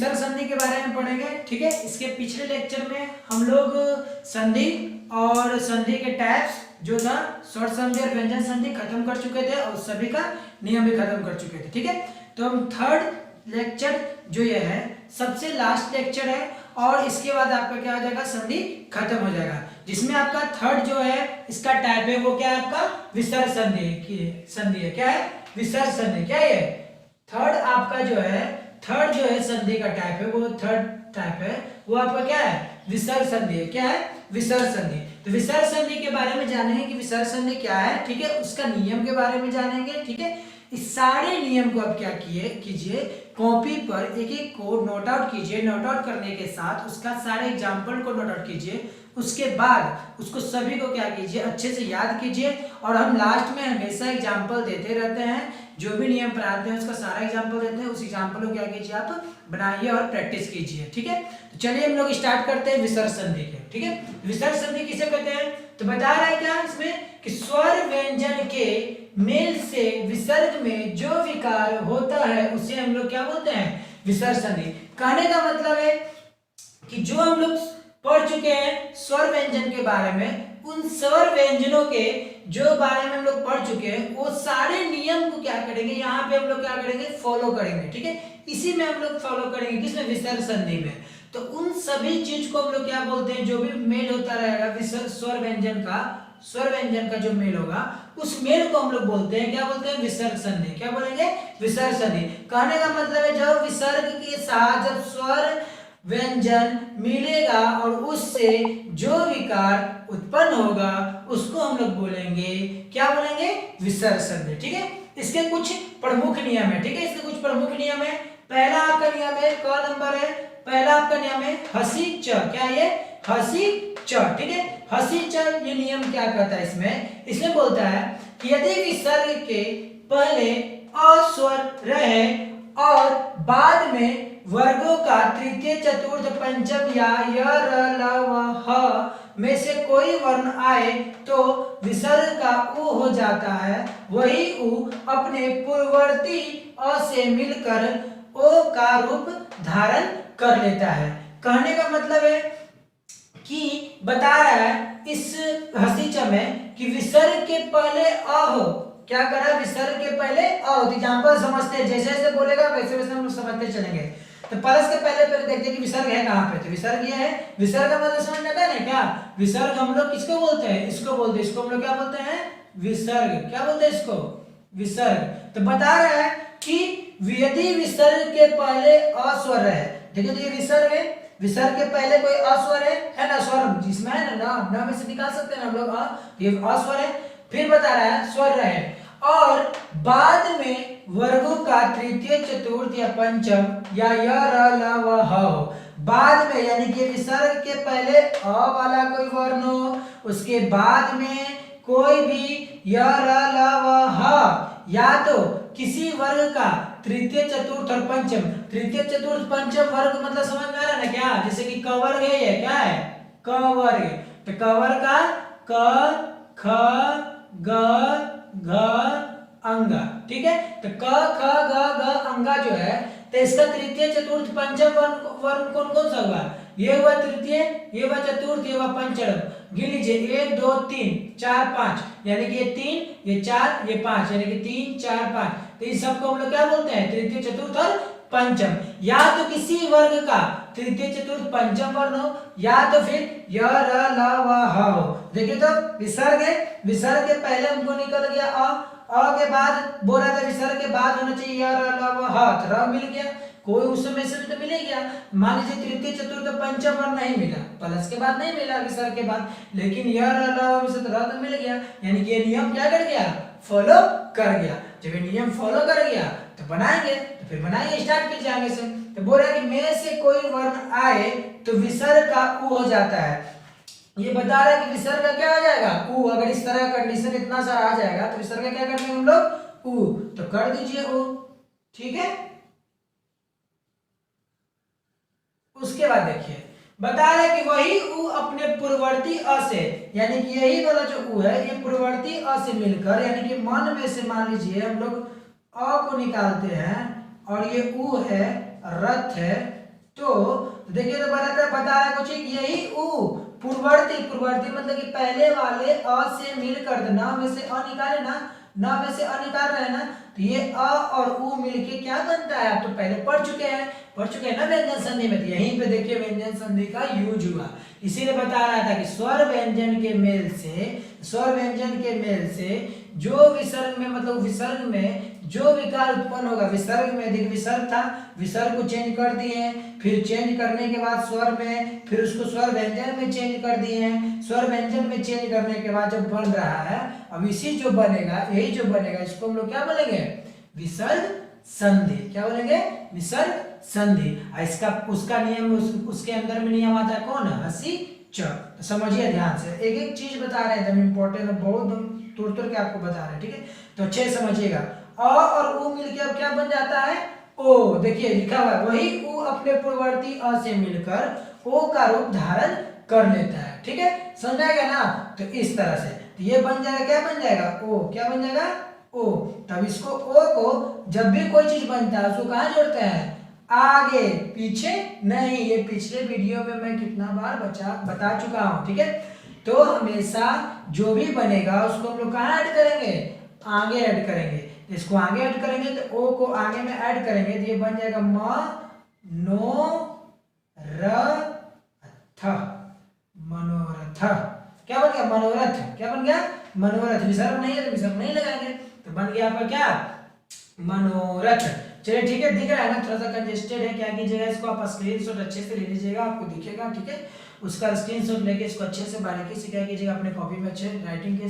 विसर्ग संधि के बारे में पढ़ेंगे। ठीक है, इसके पिछले लेक्चर में हम लोग संधि और संधि के टाइप्स जो था स्वर संधि और व्यंजन संधि खत्म कर चुके थे और सभी का नियम भी खत्म कर चुके थे। ठीक है, तो हम थर्ड लेक्चर जो ये है सबसे लास्ट लेक्चर है और इसके बाद आपका क्या हो जाएगा, संधि खत्म हो जाएगा, जिसमें आपका थर्ड जो है इसका टाइप है वो क्या है, आपका विसर्ग संधि है। क्या है, विसर्ग संधि। क्या है, थर्ड आपका जो है संधि का टाइप है, वो थर्ड टाइप है वो आपका क्या है, विसर्ग संधि है। क्या है, विसर्ग संधि। तो विसर्ग संधि के बारे में जानेंगे कि विसर्ग संधि क्या है। ठीक है, उसका नियम के बारे में जानेंगे। ठीक है, इस सारे नियम को आप क्या कीजिए, कॉपी पर एक एक को नोट आउट कीजिए। नोट आउट करने के साथ उसका सारे एग्जाम्पल को नोट आउट कीजिए। उसके बाद उसको सभी को क्या कीजिए, अच्छे से याद कीजिए। और हम लास्ट में हमेशा एग्जाम्पल देते रहते हैं, जो भी नियम पढ़ाते हैं उसका सारा एग्जाम्पल देते हैं। उस एग्जाम्पल को क्या कीजिए, आप बनाइए और प्रैक्टिस कीजिए। ठीक है, तो चलिए हम लोग स्टार्ट करते हैं विसर्ग संधि के। ठीक है, विसर्ग संधि किसे कहते हैं, तो बता रहा है क्या इसमें कि स्वर व्यंजन के मेल से विसर्ग में जो विकार होता है उसे हम लोग क्या बोलते हैं, विसर्ग संधि। कहने का मतलब है कि जो हम लोग पढ़ चुके हैं स्वर व्यंजन के बारे में, उन स्वर व्यंजनों के जो बारे में हम लोग पढ़ चुके हैं वो सारे नियम को क्या करेंगे, यहाँ पे हम लोग क्या करेंगे, फॉलो करेंगे। ठीक है, इसी में हम लोग फॉलो करेंगे, किसमें, विसर्ग संधि में। तो उन सभी चीज को हम लोग क्या बोलते हैं, जो भी मेल होता रहेगा स्वर व्यंजन का जो मेल होगा उस मेल को हम लोग बोलते हैं, क्या बोलते हैं, विसर्ग संधि। क्या बोलेंगे, विसर्ग संधि। कहने का मतलब है जब विसर्ग के साथ जब स्वर व्यंजन मिलेगा और उससे जो विकार उत्पन्न होगा उसको हम लोग बोलेंगे, क्या बोलेंगे, विसर्ग संधि। ठीक है, इसके कुछ प्रमुख नियम है। ठीक है, इसके कुछ प्रमुख नियम है। पहला आपका नियम है, क नंबर है, पहला आपका नियम है हसी च। क्या ये, हसी च। ठीक है, हसी च ये नियम क्या कहता है, इसमें बोलता है कि यदि विसर्ग के पहले अस्वर रहे और बाद में वर्गों का तृतीय चतुर्थ पंचम या य र ल व ह में से कोई वर्ण आए तो विसर्ग का उ हो जाता है। वही उ अपने पूर्ववर्ती अ से मिलकर ओ का रूप धारण कर लेता है। कहने का मतलब है कि बता रहा है इस हसी च में कि विसर्ग के पहले अ हो, क्या करा, विसर्ग के पहले अ हो। एग्जांपल समझते हैं, जैसे जैसे बोलेगा वैसे वैसे हम लोग समझते चलेंगे। तो प्लस के पहले देखते हैं कि विसर्ग है कहाँ पे, तो विसर्ग ये है। विसर्ग का मतलब समझ में आता है ना, क्या विसर्ग हम लोग किसको बोलते हैं, इसको बोलते हैं, इसको हम लोग क्या बोलते हैं, विसर्ग। क्या बोलते हैं इसको, विसर्ग। तो बता रहा है कि यदि विसर्ग के पहले अस्वर है, देखिए तो ये विसर्ग है, विसर्ग के पहले कोई अस्वर है ना, स्वर जिसमें है ना, न में से निकाल सकते हैं हम लोग, ये अस्वर है। फिर बता रहा है स्वर रहे और बाद में वर्गों का तृतीय चतुर्थ या पंचम या य र ल व ह हो। बाद में यानी कि विसर्ग के पहले अ वाला कोई वर्ण हो, उसके बाद में कोई भी य र ल व ह या तो किसी वर्ग का तृतीय चतुर्थ और पंचम, तृतीय चतुर्थ पंचम वर्ग मतलब समझ में आ रहा है ना, क्या जैसे कि क वर्ग है, ये क्या है, क वर्ग। तो क वर्ग का क ख ग घ अंगा। ठीक है, तो क ख ग घ अंगा जो है, तो इसका तृतीय चतुर्थ पंचम वर्ण कौन कौन सा हुआ, ये हुआ तृतीय, ये हुआ चतुर्थ, ये हुआ पंचम। गिन लीजिए 1 2 3 4 5, यानी कि ये 3 ये 4 ये 5, यानी कि 3 4 5। तो इन सबको हम लोग क्या बोलते हैं, तृतीय चतुर्थ और पंचम। या तो किसी वर्ग का तृतीय चतुर्थ पंचम वर्ण हो या तो फिर य र ल व ह हो। देखिए तो विसर्ग है, विसर्ग के पहले हमको निकल गया अ के बाद बोला था विसर्ग के बाद होना चाहिए य र ल व ह, तो र मिल गया, कोई उस समय से तो मिल गया। मान लीजिए तृतीय चतुर्थ पंचम वर्ण नहीं मिला, प्लस के बाद नहीं मिला विसर्ग के बाद, लेकिन य र ल व से तो र तो मिल गया, यानी कि ये नियम क्या कर गया, फॉलो कर गया। जब ये नियम फॉलो कर गया तो बनाएंगे, तो फिर बनाइए, स्टार्ट कीजिए आगे से। तो बोल रहा है कि में से कोई वर्ण आए तो विसर्ग का उ हो जाता है। ये बता रहा है कि विसर्ग का क्या हो जाएगा, उ। अगर इस तरह कंडीशन इतना सारा आ जाएगा तो विसर्ग का क्या करेंगे हम लोग, उ। तो कर दीजिए उ। ठीक है, उसके बाद देखिए बता रहा है कि वही उ अपने पूर्ववर्ती अ से, यानी कि यही वाला जो उ है ये पूर्ववर्ती अ से मिलकर, यानी कि मन में से मान लीजिए हम लोग अ को निकालते हैं और ये उ है, रथ है, तो देखिए तो बता रहा है कुछ यही ऊ पूर्ववर्ती मतलब कि पहले वाले अ से मिलकर न में से अ निकाले ना, न में से अ निकाल रहे हैं ना, तो ये अ और उ मिलके क्या बनता है, आप तो पहले पढ़ चुके हैं ना व्यंजन संधि में। तो यहीं पे देखिए व्यंजन संधि का यूज हुआ, इसीलिए बता रहा था कि स्वर व्यंजन के मेल से जो विसर्ग में मतलब विसर्ग में जो विकार उत्पन्न होगा, विसर्ग में देखिए विसर्ग था, विसर्ग को चेंज कर दिए, फिर चेंज करने के बाद स्वर में, फिर उसको स्वर व्यंजन में चेंज कर दिए हैं, स्वर व्यंजन में चेंज करने के बाद जब बन रहा है, अब इसी जो बनेगा, यही जो बनेगा इसको हम लोग क्या बोलेंगे, विसर्ग संधि। क्या बोलेंगे, विसर्ग संधि। इसका उसका नियम उसके अंदर में नियम आता है कौन, हसी च। तो समझिए ध्यान से, एक एक चीज बता रहे हैं, एकदम इंपॉर्टेंट है, बहुत तुर के आपको बता रहे हैं, ठीक है। तो अच्छे समझिएगा, अ और उ मिलके अब क्या बन जाता है, ओ। देखिए लिखा हुआ है, वही उ अपने पूर्ववर्ती अ से मिलकर ओ का रूप धारण कर लेता है, ठीक है, समझाएगा ना। तो इस तरह से तो ये बन जाएगा, क्या बन जाएगा, ओ। क्या बन जाएगा, ओ। तब इसको ओ को जब भी कोई चीज बनता है उसको कहाँ जोड़ते हैं, आगे पीछे नहीं। ये पिछले वीडियो में मैं कितना बार बता चुका हूं, ठीक है। तो हमेशा जो भी बनेगा उसको हम लोग कहाँ ऐड करेंगे, आगे ऐड करेंगे। इसको आगे ऐड करेंगे तो ओ को आगे में ऐड करेंगे तो ये बन जाएगा म नो र थ, मनोरथ। क्या बन गया, मनोरथ। क्या बन गया, मनोरथ। विसर्ग नहीं है तो विसर्ग नहीं लगाएंगे, तो बन गया आपका क्या, मनोरथ। चलिए ठीक है, दिख रहा है ना, थोड़ा सा कंजेस्टेड है, क्या कीजिएगा, इसको आप स्क्रीनशॉट अच्छे से ले लीजिएगा, आपको दिखेगा, ठीक है। उसका स्क्रीनशॉट लेके इसको अच्छे से बारीकी से क्या कीजिएगा, अपने कॉपी में अच्छे राइटिंग के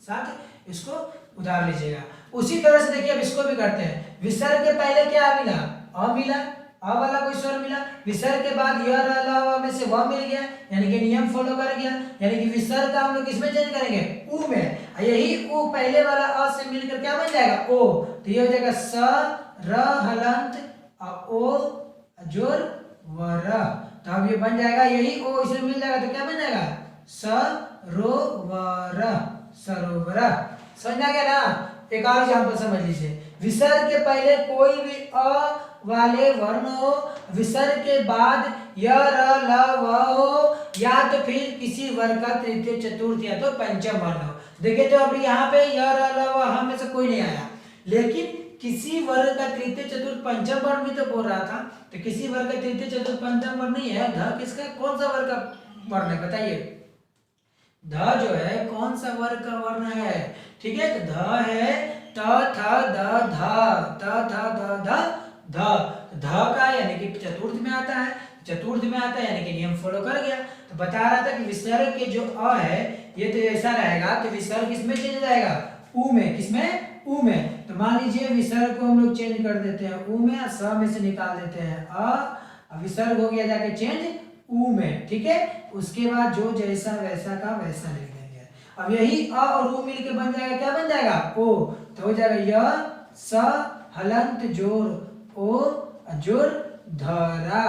साथ इसको उतार लीजिएगा। उसी तरह से देखिए अब इसको भी करते हैं, विसर्ग के पहले क्या मिला, अ मिला, अ वाला कोई स्वर मिला, विसर्ग के बाद य र ल व में से व मिल गया, यानी कि नियम फॉलो कर गया, यानी कि विसर्ग का हम लोग किसमें चेंज करेंगे, उ में। यही उ पहले वाला अ से मिलकर क्या बन जाएगा, ओ। तो ये हो जाएगा स र हलंत ओ जोर व र। तो अब ये बन जाएगा, यही ओ इसमें मिल जाएगा तो क्या बन जाएगा, सरोवर, सरोवर। समझ आ गया ना। एक और एग्जांपल समझ लीजिए, विसर्ग के पहले कोई भी अ वाले वर्ण हो, विसर्ग के बाद य र ल व हो, या तो फिर किसी वर्ग का तृतीय चतुर्थ या तो पंचम वर्ण हो। देखिए तो अब यहाँ पे य र ल व ह में से कोई नहीं आया, लेकिन किसी वर्ग का तृतीय चतुर्थ पंचम वर्ण भी तो बोल रहा था, तो किसी वर्ग का तृतीय चतुर्थ पंचम वर्ण नहीं है, ध किसका कौन सा वर्ग का वर्ण है बताइए, ध जो है कौन सा वर्ग का वर्ण है, ठीक है। तो ध है त थ द ध, त थ द ध ध, ध का यानी कि चतुर्थ में आता है, चतुर्थ में आता है यानी कि नियम फॉलो कर गया। तो बता रहा था कि विसर्ग के जो अ है ये तो ऐसा रहेगा, तो विसर्ग किसमें चेंज हो जाएगा, उ में। किसमें, उ में। तो मान लीजिए विसर्ग को हम लोग चेंज कर देते हैं उ में, स में से निकाल देते हैं अ, विसर्ग हो गया जाके चेंज उ में, ठीक है। उसके बाद जो जैसा वैसा का वैसा लिख देंगे। अब यही अ और उ मिलके बन जाएगा, क्या बन जाएगा, ओ। तो हो जाएगा य स हलंत जोर ओ जोर धरा।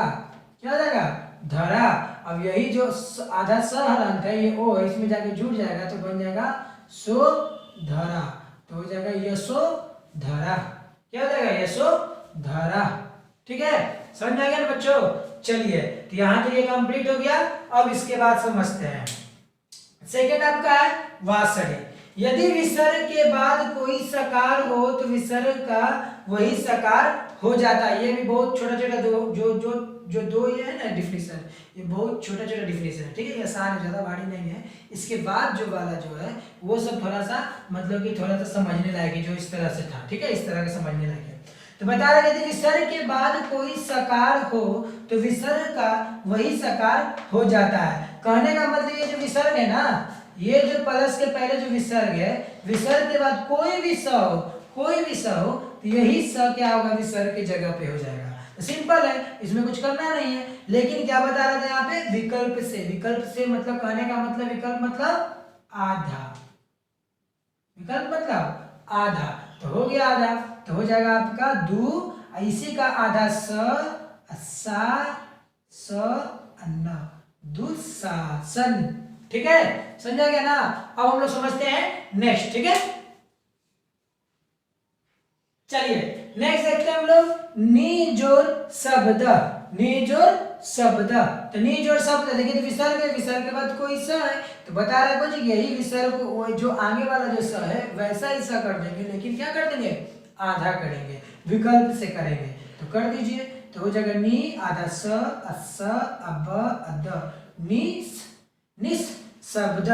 क्या हो जाएगा, धरा। अब यही जो आधा स हलंत है ये ओ है, इसमें जाके जुड़ जाएगा तो बन जाएगा सो धरा। तो हो जाएगा यशो धरा। क्या हो जाएगा, यशो धरा, ठीक है। समझ में आ गया ना बच्चों। चलिए तो यहाँ तक ये कंप्लीट हो गया। अब इसके बाद समझते हैं सेकेंड आपका है वासड़ी। यदि विसर्ग के बाद कोई सकार हो तो विसर्ग का वही सकार हो जाता है। ये भी बहुत छोटा छोटा दो ये है ना डिफिनेशन, ये बहुत छोटा छोटा डिफिनेशन है, ठीक है। ये आसान है, ज्यादा भारी नहीं है। इसके बाद जो वाला जो है वो सब थोड़ा सा मतलब कि थोड़ा सा समझने लायक है, जो इस तरह से था, ठीक है, इस तरह का समझने लायक है। तो बता रहे थे विसर्ग के बाद कोई सकार हो तो विसर्ग का वही सकार हो जाता है। कहने का मतलब ये जो विसर्ग है ना, ये जो प्लस के पहले जो विसर्ग है, विसर्ग के बाद कोई भी स हो, कोई भी स हो, तो यही स क्या होगा, विसर्ग की जगह पे हो जाएगा। तो सिंपल है, इसमें कुछ करना नहीं है। लेकिन क्या बता रहा था यहाँ पे, विकल्प से। विकल्प से मतलब कहने का मतलब, विकल्प मतलब आधा, विकल्प मतलब आधा। तो हो गया आधा, तो हो जाएगा आपका दू, इसी का आधा सा स न, दुशासन, ठीक है। समझा गया ना। अब हम लोग समझते हैं नेक्स्ट, ठीक है। चलिए नेक्स्ट देखते हैं हम लोग नी जोड़ शब्द। नी जोड़ शब्द, तो नी जोड़ शब्द देखिए, तो विसर्ग है, विसर्ग के बाद कोई स है, तो बता रहा है कुछ यही विसर्ग को जो आगे वाला जो स है वैसा ही स कर देंगे, लेकिन क्या कर देंगे, आधा करेंगे, विकल्प से करेंगे। तो कर दीजिए, तो हो जाएगा नी आधा स, अस, अब, अद, निस, निस शब्द,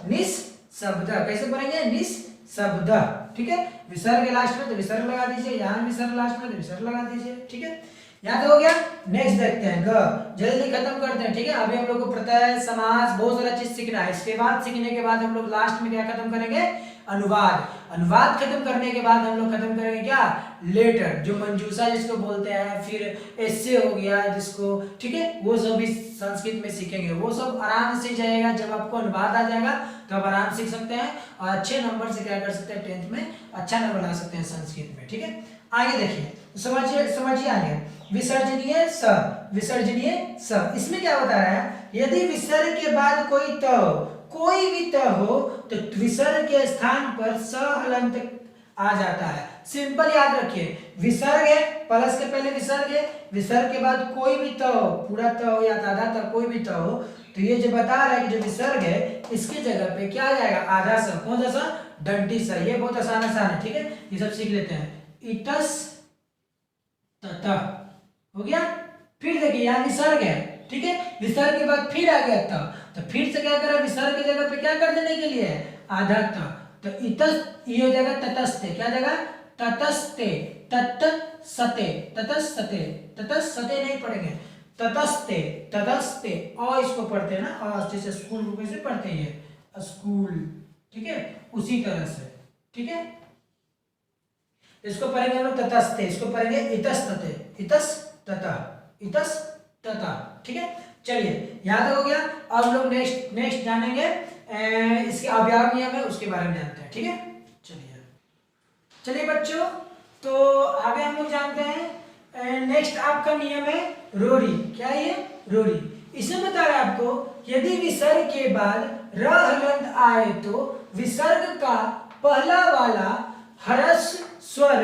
निस शब्द। कैसे पढ़ेंगे, निस शब्द, ठीक है। विसर्ग के लास्ट में तो विसर्ग लगा दीजिए, यहाँ विसर्ग लास्ट में तो विसर्ग लगा दीजिए, ठीक है। यहाँ तो हो गया। नेक्स्ट देखते हैं ग, जल्दी खत्म करते हैं, ठीक है। अभी हम लोग को प्रत्यय, समास, बहुत सारा चीज सीखना है। इसके बाद सीखने के बाद हम लोग लास्ट में क्या खत्म करेंगे, अनुवाद। अनुवाद खत्म करने के बाद हम लोग खत्म करेंगे क्या, लेटर, जो मंजूषा जिसको बोलते हैं, फिर एस्से हो गया जिसको, ठीक है, वो सब भी संस्कृत में सीखेंगे। वो सब आराम से जाएगा, जब आपको अनुवाद आ जाएगा तो आप आराम सीख सकते हैं और अच्छे नंबर से क्या कर सकते हैं, 10th में अच्छा नंबर ला सकते हैं संस्कृत में, ठीक है। आगे देखिए, समझिए आगे, विसर्जनीय स, विसर्जनीय स, इसमें क्या बता रहा है, यदि विसर्ग के बाद कोई त हो, कोई भी त हो, तो विसर्ग के स्थान पर स हलंत आ जाता है। सिंपल याद रखिए, विसर्ग है, प्लस के पहले विसर्ग है, विसर्ग के बाद कोई भी त हो, पूरा त हो या आधा त, कोई भी त हो, तो ये जो बता रहा है कि जो विसर्ग है इसकी जगह पे क्या आ जाएगा, आधा स। कौन सा स, डंडी स। ये बहुत आसान है, ठीक है, ये सब सीख लेते हैं। इटस तथा हो गया। फिर देखिए यहाँ विसर्ग है, ठीक है, विसर्ग के बाद फिर आ गया त, तो फिर से क्या करा, विसर्ग की जगह पे क्या कर देने के लिए, आधा त, तो इतस, ये हो जाएगा ततस्ते, क्या जाएगा, ततस्ते, ततसते, ततसते, ततसते नहीं पढ़ेंगे, ततस्ते, ततस्ते, और इसको पढ़ते हैं ना, और जैसे स्कूल को कैसे पढ़ते हैं, स्कूल, ठीक है, उसी तरह से, ठीक है। इसको पढ़ेंगे हम लोग ततस्ते, इसको पढ़ेंगे इतस्तते, इतस्तता, इतस्तता, ठीक है। चलिए याद हो गया। अब हम लोग नेक्स्ट जानेंगे इसके अव्यय नियम है, उसके बारे में जानते हैं, ठीक है। चलिए बच्चों, तो आगे हम लोग जानते हैं नेक्स्ट आपका नियम है रोरी। क्या है ये, रोरी। इसमें बता रहा है आपको, यदि विसर्ग के बाद र हलंत आए तो विसर्ग का पहला वाला हरस स्वर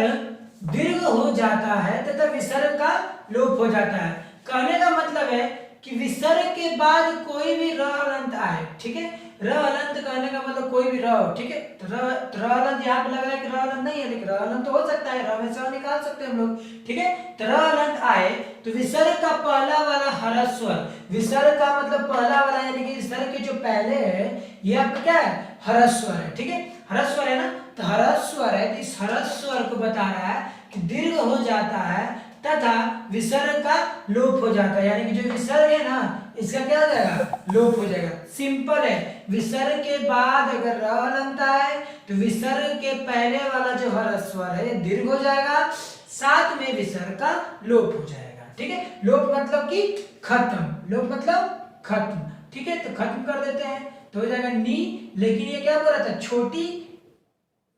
दीर्घ हो जाता है तथा विसर्ग का लोप हो जाता है। कहने का मतलब है कि विसर्ग के बाद कोई भी र हलंत आए, ठीक है, र हलंत कहने का मतलब कोई भी र हो, ठीक है। तो र हलंत यहाँ पे लग रहा है कि र हलंत नहीं है, लेकिन र हलंत तो हो सकता है, र में से निकाल सकते हैं हम लोग, ठीक है। तो र हलंत आए तो विसर्ग का पहला वाला हरस स्वर, विसर्ग का मतलब पहला वाला यानी कि विसर्ग के जो पहले है ये आपका क्या है, हरस स्वर है, ठीक है, हरस स्वर है ना। तो हरस स्वर है, तो इस हरस स्वर को बता रहा है कि दीर्घ हो जाता है तथा विसर्ग का लोप हो जाता है, यानी कि जो विसर्ग है ना इसका क्या हो जाएगा, लोप हो जाएगा। सिंपल है, विसर्ग के बाद अगर र हलंत आए तो विसर्ग के पहले वाला जो हरस स्वर है ये दीर्घ हो जाएगा, साथ में विसर्ग का लोप हो जाएगा, ठीक है। लोप मतलब कि खत्म, लोप मतलब खत्म, ठीक है। तो खत्म कर देते हैं तो हो जाएगा नी, लेकिन ये क्या बोल रहा था, छोटी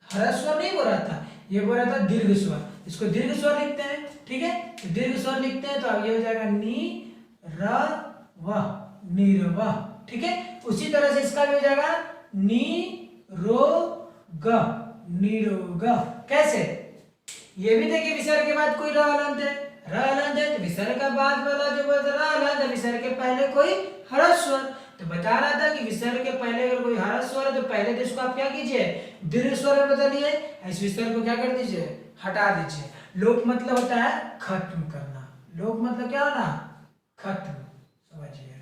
हरस स्वर नहीं बोल रहा था, ये बोल रहा था दीर्घ स्वर। इसको दीर्घ स्वर लिखते हैं, ठीक है, तो दीर्घ स्वर लिखते हैं तो अब ये हो जाएगा नी र व, नीरव, ठीक है। उसी तरह से इसका भी हो जाएगा नी रो ग, निरोग। कैसे, ये भी देखिए विसर्ग के बाद कोई र हलंत है, र हलंत है तो विसर्ग का बाद वाला जो बोलते र हलंत है, विसर्ग के पहले कोई हरस स्वर। तो बता रहा था कि विसर्ग के पहले अगर कोई हरस स्वर है तो पहले तो इसको आप क्या कीजिए, दीर्घ स्वर में बदलिए, इस विसर्ग को क्या कर दीजिए, हटा दीजिए। लोप मतलब होता है खत्म करना, लोप मतलब क्या होना, खत्म, समझिए,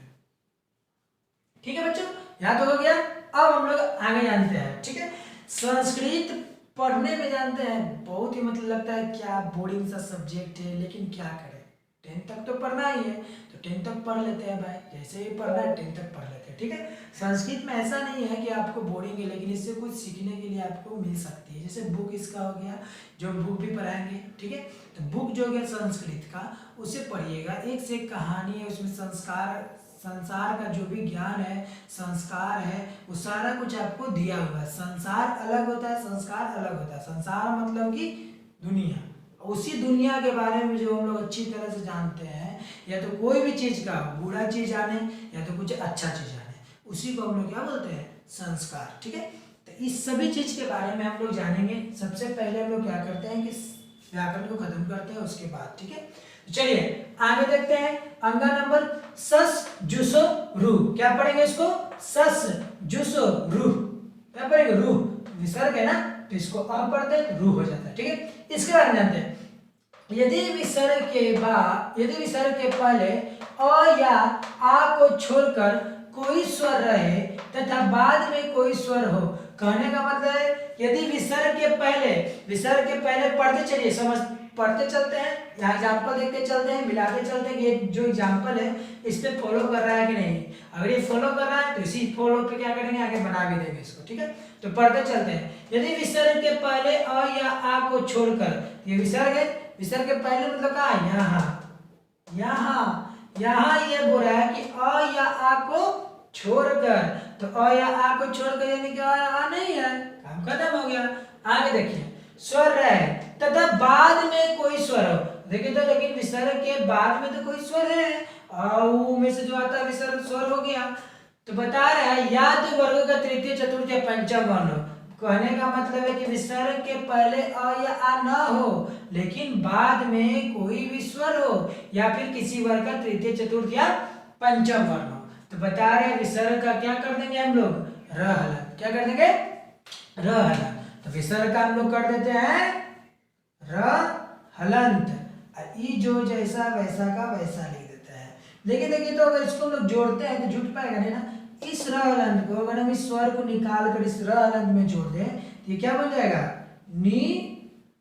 ठीक है बच्चों, याद हो गया। अब हम लोग आगे जानते हैं, ठीक है। संस्कृत पढ़ने में जानते हैं बहुत ही मतलब लगता है क्या बोरिंग सा सब्जेक्ट है, लेकिन क्या करें, 10th तक तो पढ़ना ही है, तो 10th तक पढ़ लेते हैं भाई, जैसे ही पढ़ना है 10th तक पढ़ लेते हैं, ठीक है। संस्कृत में ऐसा नहीं है कि आपको बोरिंग है, लेकिन इससे कुछ सीखने के लिए आपको मिल सकती है। जैसे बुक इसका हो गया, जो बुक भी पढ़ाएंगे, ठीक है, तो बुक जो है संस्कृत का उसे पढ़िएगा, एक से एक कहानी है उसमें, संसार का जो भी ज्ञान है, संस्कार है, वो सारा कुछ आपको दिया हुआ है। संसार अलग होता है, संस्कार अलग होता है। संसार मतलब कि दुनिया, उसी दुनिया के बारे में जो हम लोग अच्छी तरह से जानते हैं, या तो कोई भी चीज का बुरा चीज जाने या तो कुछ अच्छा चीज जाने, उसी को हम लोग क्या बोलते हैं, संस्कार, ठीक है। तो इस सभी चीज के बारे में हम लोग जानेंगे। सबसे पहले हम लोग क्या करते हैं कि व्याकरण को खत्म करते हैं उसके बाद, ठीक है। चलिए आगे देखते हैं अंगा नंबर सस जुसो रू। क्या पढ़ेंगे इसको? सस जुसो रू। क्या पढ़ेंगे? रूह, विसर्ग है ना, तो इसको अ पढ़ते हैं रूह हो जाता है, ठीक है। इसके बारे में जानते हैं, यदि विसर्ग के पहले अ या आ को छोड़कर कोई स्वर रहे तथा बाद में कोई स्वर हो। कहने का मतलब है यदि विसर्ग के पहले पढ़ते चलिए, पढ़ते चलते हैं, यहाँ एग्जाम्पल देखते चलते हैं, मिलाते चलते हैं। ये जो एग्जाम्पल है इस पे फॉलो कर रहा है कि नहीं। अगर ये फॉलो कर रहा है तो इसी फॉलो पे क्या करेंगे, आगे बना भी देंगे इसको, ठीक है। तो पढ़ते चलते हैं, यदि विसर्ग के पहले अ या आ को छोड़कर, ये विसर्ग है, विसर्ग के पहले मतलब क्या है, यहाँ ये बोल रहा है कि अ या आ को छोड़कर, तो अ या आ को छोड़कर यानी कि आ नहीं है, काम खत्म हो गया। आगे देखिए, स्वर रहे तथा बाद में कोई स्वर हो। देखिए तो लेकिन विसर्ग के बाद में तो कोई स्वर है, उ में से जो आता है विसर्ग स्वर हो गया। तो बता रहा है या तो वर्ग का तृतीय चतुर्थ या पंचम वर्ण हो। कहने का मतलब है कि विसर्ग के पहले अ या आ न हो लेकिन बाद में कोई भी स्वर हो या फिर किसी वर्ग का तृतीय चतुर्थ या पंचम वर्ण हो। तो बता रहे हैं विसर्ग का क्या कर देंगे हम लोग, र हलन। क्या कर देंगे, र हलन। तो विसर्ग का हम लोग कर देते हैं र हलंत। ई जो जैसा वैसा का वैसा लिख देते हैं। लेकिन देखिए तो अगर इसको हम लोग जोड़ते हैं तो जुट पाएगा नहीं ना। इस र हलंत को अगर हम इस स्वर को निकाल कर इस र हलंत में जोड़ दें तो ये क्या बन जाएगा, नी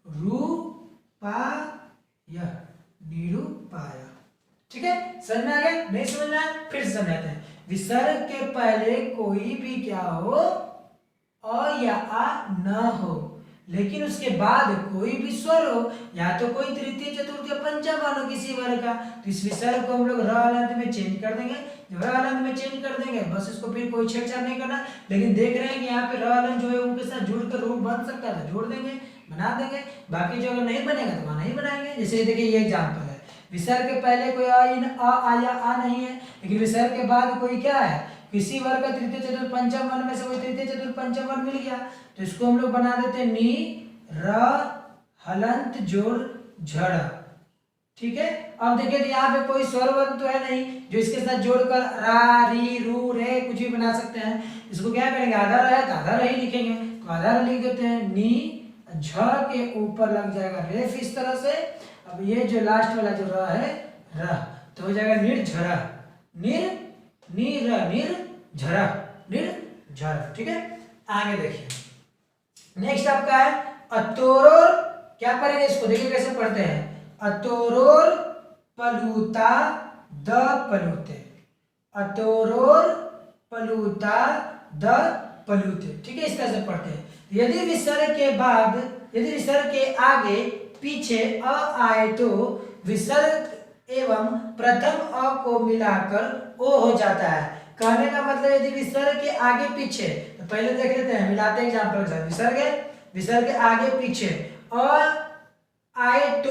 रू पा य, निरूपाय। ठीक है, समझ में आ गया? नहीं समझ में आया फिर समझाते हैं। विसर्ग के पहले कोई भी क्या हो, अ या आ न हो लेकिन उसके बाद कोई भी स्वर हो या तो कोई तृतीय चतुर्थ या पंचम वर्ण हो किसी वर्ग का, तो इस विसर्ग को हम लोग र हलंत में चेंज कर देंगे। जब र हलंत में चेंज कर देंगे बस इसको फिर कोई छेड़छाड़ नहीं करना। लेकिन देख रहे हैं कि यहाँ पे र हलंत जो है उनके साथ जुड़कर रूप बन सकता है तो जोड़ देंगे, बना देंगे। बाकी जो अगर नहीं बनेगा तो वहां नहीं बनाएंगे। जैसे देखिए ये एग्जाम्पल है, विसर्ग के पहले कोई आ या आ नहीं है लेकिन विसर्ग के बाद कोई क्या है, किसी वर्ग का तृतीय चतुर्थ पंचम वर्ण में से कोई तृतीय चतुर्थ पंचम वर्ण मिल गया तो इसको हम लोग बना देते हैं नी र हलंत जोड़ झड़। ठीक है, अब देखिए तो यहाँ पे कोई स्वर वर्ण तो है नहीं जो इसके साथ जोड़कर रा री रू रे कुछ भी बना सकते हैं। इसको क्या करेंगे, आधा र है तो आधा र ही लिखेंगे, तो आधा र लिख देते हैं, नी झ के ऊपर लग जाएगा रेफ इस तरह से। अब ये जो लास्ट वाला जो र है र तो हो जाएगा निर्झरा, निर्झरा, निर्झर। ठीक है, आगे देखिए नेक्स्ट आपका है अतोरोर। क्या पढ़ेंगे इसको, देखिए कैसे पढ़ते हैं, अतोरोर पलूता द पलूते, अतोरोर पलूता द पलूते। ठीक है, इस तरह से पढ़ते हैं। यदि विसर्ग के आगे पीछे अ आए तो विसर्ग एवं प्रथम अ को मिलाकर ओ हो जाता है। कहने का मतलब यदि विसर्ग के आगे पीछे, तो पहले देख लेते हैं मिलाते हैं एग्जांपल के साथ। विसर्ग के आगे पीछे अ आए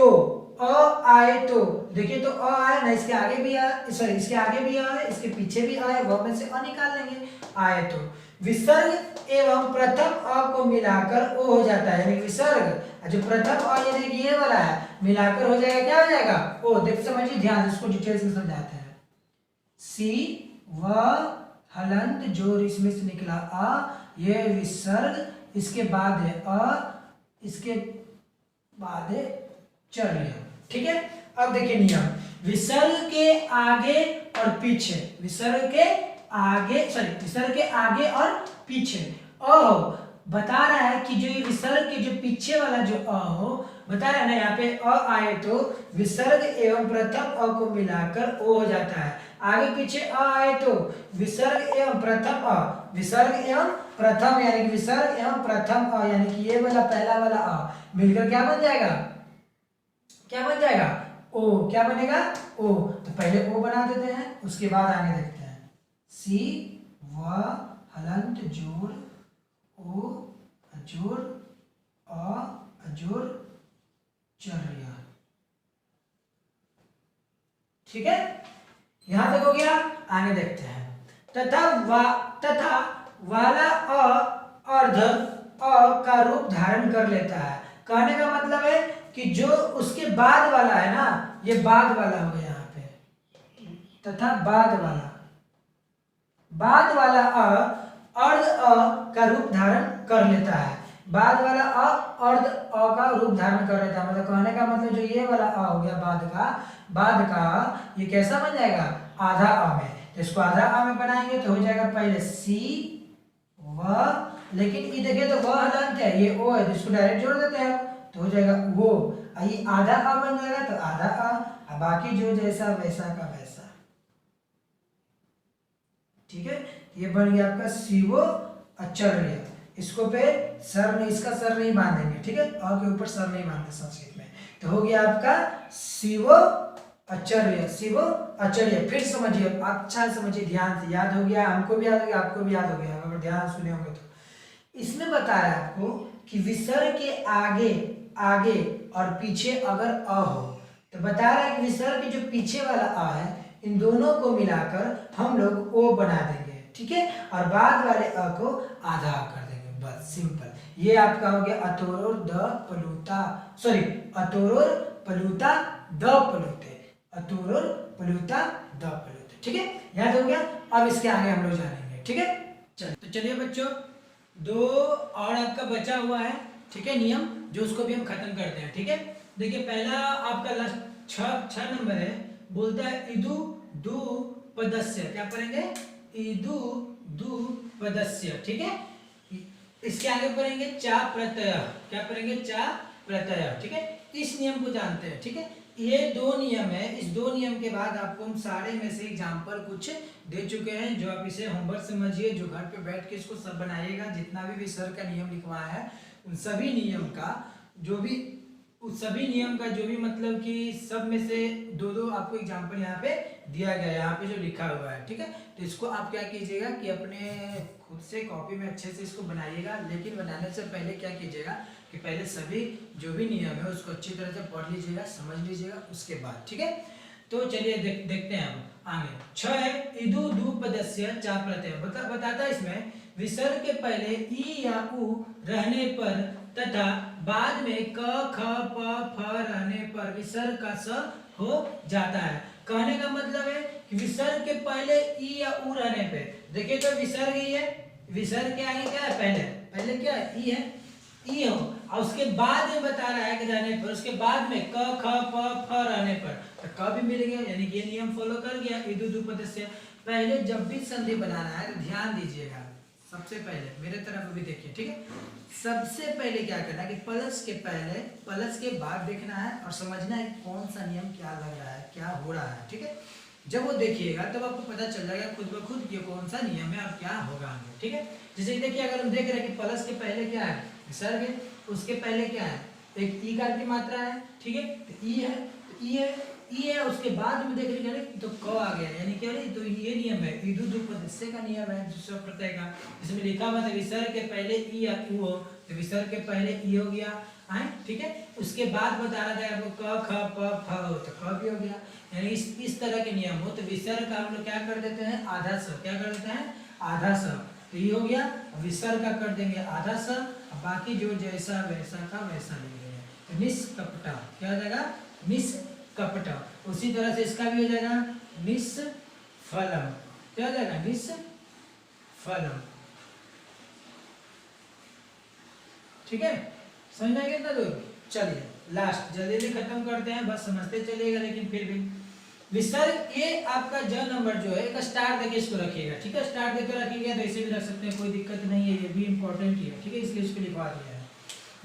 तो देखिए तो अ आए ना, इसके आगे भी आए, सॉरी इसके आगे भी आए इसके पीछे भी आए, वह में से अ निकाल लेंगे। आए तो विसर्ग एवं प्रथम अ को मिलाकर ओ हो जाता है, यानी विसर्ग जो प्रथम अ यानी कि ये वाला है मिलाकर हो जाएगा, क्या हो जाएगा, ओ। देख समझिए ध्यान, इसको डिटेल से समझाते हैं। सी व हलंत जो इसमें से निकला अ, ये विसर्ग, इसके बाद है अ, इसके बाद है चलिए। ठीक है, अब देखिए नियम, विसर्ग के आगे और पीछे, विसर्ग के आगे और पीछे अ हो, बता रहा है कि जो ये विसर्ग के जो पीछे वाला जो अ हो, बता रहा है ना यहाँ पे अ आए तो विसर्ग एवं प्रथम अ को मिलाकर ओ हो जाता है। आगे पीछे अ आए तो विसर्ग एवं प्रथम अ, विसर्ग एवं प्रथम यानी कि विसर्ग एवं प्रथम अ यानी कि ये वाला पहला वाला अ मिलकर क्या बन जाएगा, क्या बन जाएगा, ओ। क्या बनेगा, ओ। तो पहले ओ बना देते हैं, उसके बाद आगे देखते हैं। सी व हलंत जोड़ ओ जोड़ अ जोड़ चर्या। ठीक है, यहां तक हो गया। आगे देखते हैं, तथा वाला अ अर्ध अ का रूप धारण कर लेता है। कहने का मतलब है कि जो उसके बाद वाला है ना, ये बाद वाला हो गया यहाँ पे, तथा बाद वाला अर्ध अ का रूप धारण कर लेता है। बाद वाला अ अर्ध अ का रूप धारण कर लेता है, मतलब कहने का मतलब जो ये वाला अ हो गया बाद का ये कैसा बन जाएगा, आधा अ में। तो इसको आधा अ में बनाएंगे तो हो जाएगा पहले सी व, लेकिन ये देखिए तो वह हलंत है, ये ओ है, तो इसको डायरेक्ट जोड़ देते हैं तो हो जाएगा वो। ये आधा अ बन जाएगा तो आधा अ, बाकी जो जैसा वैसा का वैसा। ठीक है, ये बन गया आपका शिवो आचार्य। इसको पे सर नहीं, इसका सर नहीं बांधेंगे, ठीक है, अ के ऊपर सर नहीं बांधते संस्कृत में। तो हो गया आपका शिवो आचार्य, शिवो आचार्य। फिर समझिए, अच्छा समझिए, ध्यान से, याद हो गया, हमको भी याद हो गया, आपको भी याद हो गया अगर ध्यान सुने होंगे तो। इसमें बता रहा है आपको कि विसर्ग के आगे और पीछे अगर अ हो, तो बता रहा है कि विसर्ग के जो पीछे वाला अ है, इन दोनों को मिलाकर हम लोग ओ बना देंगे, ठीक है, और बाद वाले अ को आधा कर देंगे, बस सिंपल। ये आपका हो गया अतोरोर द पलूता, सॉरी अतोरोर पलूता द पलूते, अतोरोर पलूता द पलूते, ठीक है, याद हो गया। अब इसके आगे हम लोग जानेंगे, ठीक है। चलिए तो चलिए बच्चों, दो और आपका बचा हुआ है, ठीक है, नियम, जो उसको भी हम खत्म करते हैं, ठीक है। देखिए पहला आपका लास्ट 6 नंबर है, बोलता है इदु दु पदस्य, क्या पढ़ेंगे, इदु दु पदस्य, ठीक है। इसके आगे पढ़ेंगे चा प्रत्यय, क्या पढ़ेंगे, चा प्रत्यय, ठीक है। इस नियम को जानते हैं, ठीक है। ये दो नियम है, इस दो नियम के बाद आपको हम सारे में से एग्जाम्पल कुछ दे चुके हैं, जो आप इसे होमवर्क समझिए, जो घर पे बैठ के इसको सब बनाइएगा, जितना भी विसर्ग का नियम लिखवाया है उन सभी नियम का जो भी मतलब कि सब में से दो आपको एग्जाम्पल यहाँ पे दिया गया है, यहाँ पे जो लिखा हुआ है, ठीक है। तो इसको आप क्या कीजिएगा कि अपने खुद से कॉपी में अच्छे से इसको बनाइएगा, लेकिन बनाने से पहले क्या कीजिएगा कि पहले सभी जो भी नियम है उसको अच्छी तरह से पढ़ लीजिएगा, समझ लीजिएगा, उसके बाद, ठीक है। तो चलिए देखते हैं हम आगे। 6 है इदु दु पदस्य चा प्रत्यय, बताता है इसमें विसर्ग के पहले ई या उ रहने पर तथा बाद में क ख प फ रहने पर विसर्ग का स हो जाता है। कहने का मतलब है कि विसर्ग के पहले ई या उ रहने पे, देखिए तो विसर्ग ई है, विसर्ग के आगे क्या है, पहले क्या है, ई है, ई हो, और उसके बाद में बता रहा है कि रहने पर, उसके बाद में क ख प फ रहने पर, तो क भी मिल गया, यानी कि ये नियम फॉलो कर गया। इदु दु पदस्य पहले जब भी संधि बनाना है तो ध्यान दीजिएगा, सबसे पहले मेरे तरफ भी देखिए, ठीक है। सबसे पहले क्या करना है कि प्लस के पहले, प्लस के बाद देखना है और समझना है कौन सा नियम क्या लग रहा है, क्या हो रहा है, ठीक है। जब वो देखिएगा तब आपको पता चल जाएगा खुद ब खुद ये कौन सा नियम है और क्या होगा आगे, ठीक है। जैसे देखिए अगर हम देख रहे हैं कि प्लस के पहले क्या है, विसर्ग है, उसके पहले क्या है, एक ई कार की मात्रा है, ठीक है, तो ई है, तो ई है, उसके बाद में देख लीजिए तो क आ गया, यानी क्या है, तो ये नियम है, इदु दु पदस्य का नियम है दूसरा प्रत्यय का, इसमें लिखा हुआ था विसर्ग के पहले ई या उ हो, तो विसर्ग के पहले ई हो गया, है, ठीक है। उसके बाद बता रहा था आपको क ख प फ हो, तो क भी हो गया, यानी इस तरह के नियम हो तो विसर्ग का हम लोग क्या कर देते हैं, आधा स, क्या कर देते हैं, आधा स, तो ये हो गया। विसर्ग का कर देंगे आधा स, बाकी जो जैसा वैसा का वैसा लिखेंगे, तो निष्कपट, क्या हो जाएगा, निष्कपट। उसी तरह से इसका भी हो जाएगा निष्फलम, क्या हो जाएगा, निष्फलम, ठीक है, समझ में कितना दूर। चलिए लास्ट जल्दी जल्दी खत्म करते हैं, बस समझते चलिएगा, लेकिन फिर भी विसर्ग ये आपका ज नंबर जो है एक स्टार देके इसको रखिएगा, ठीक है, स्टार देकर रखिएगा तो ऐसे भी रख सकते हैं, कोई दिक्कत नहीं है, ये भी इंपॉर्टेंट ही है, ठीक है, इसलिए इसको लिखवा दिया है।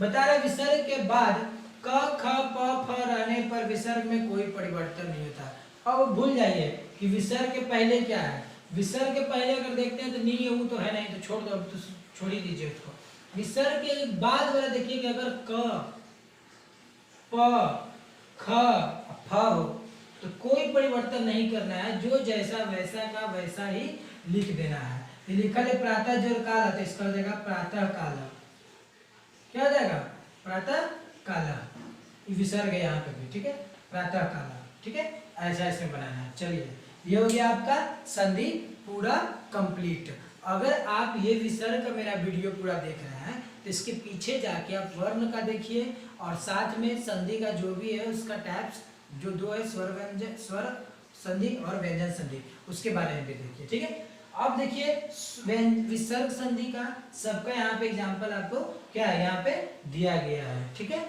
बता रहे विसर्ग के बाद क ख प फ रहने पर विसर्ग में कोई परिवर्तन नहीं होता। अब भूल जाइए कि विसर्ग के पहले क्या है, विसर्ग के पहले अगर देखते हैं तो नी ये तो है नहीं, तो छोड़ दो, तो छोड़ ही दीजिए उसको। विसर्ग के बाद वाला देखिए कि अगर क प ख फ हो तो कोई परिवर्तन नहीं करना है, जो जैसा वैसा का वैसा ही लिख देना है। ये लिखा है प्रातः जो काल, तो इसका हो जाएगा प्रातः काल, क्या हो जाएगा, प्रातः काल, विसर्ग है यहाँ पे भी, ठीक है, प्रातः काल, ठीक है, ऐसा इसमें बनाना है। चलिए ये हो गया आपका संधि पूरा कंप्लीट। अगर आप ये विसर्ग का मेरा वीडियो पूरा देख रहे हैं तो तो इसके पीछे जाके आप वर्ण का देखिए और साथ में संधि का जो भी है उसका टाइप्स जो दो है स्वर व्यंजन स्वर संधि और व्यंजन संधि उसके बारे में भी देखिए। ठीक है, अब देखिए विसर्ग संधि का सबका यहाँ पे एग्जांपल आपको क्या है यहाँ पे दिया गया है। ठीक है,